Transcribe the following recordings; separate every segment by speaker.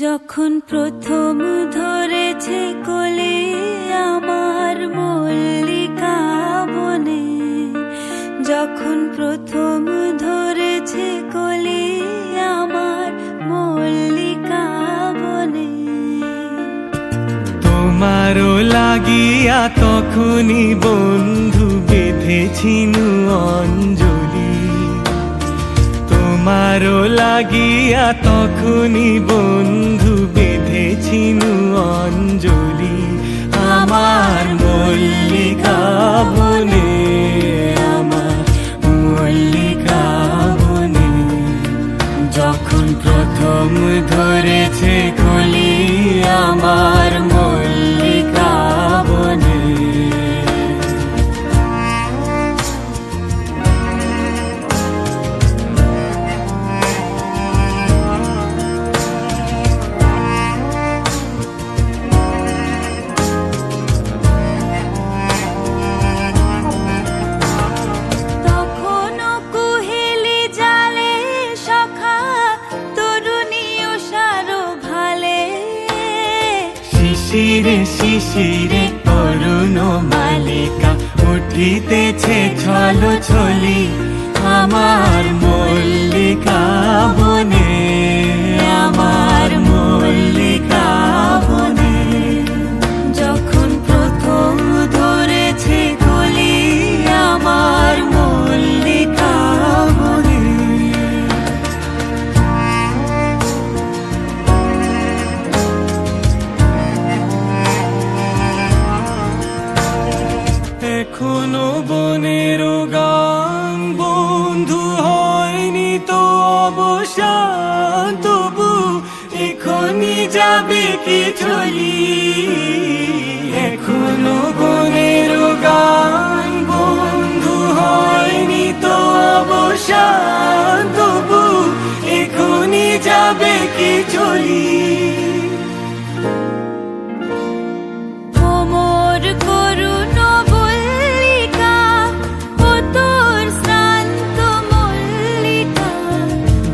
Speaker 1: যখন প্রথম ধরেছে কোলে আমার মল্লিকা বনে, যখন প্রথম ধরেছে কোলে আমার মল্লিকা বনে।
Speaker 2: তোমারও লাগিয়া তখনই বন্ধু বেঁধেছিনু অঞ্জলি, তোমারও লাগিয়া তখনই বন্ধু বেঁধেছিনু অঞ্জলি। আমার মল্লিকা বনে, আমার মল্লিকা বনে, যখন প্রথম ধরেছে কলি আমার মল্লিকা বনে। শিশিরে শিশিরে তরুণ মালিকা উঠিতেছে ছলো ছলি আমার মল্লিকা বনে, আমার মল্লিকা বনে, যখন প্রথম ধরেছে কলি আমার মল্লিকা বনে। এখনো বনের গান বন্ধু হয়নি তো অবসান, তবু এখনই যাবে কি চলি। এখনো বনের গান বন্ধু হয়নি তো অবসান, তবু এখনই যাবে কি চলি।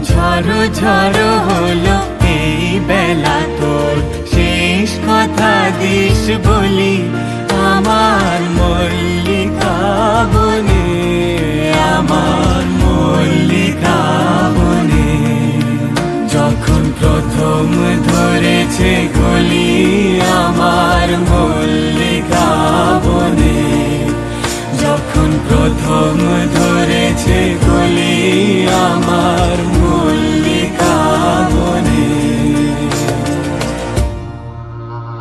Speaker 2: ঝড় ঝড় হলো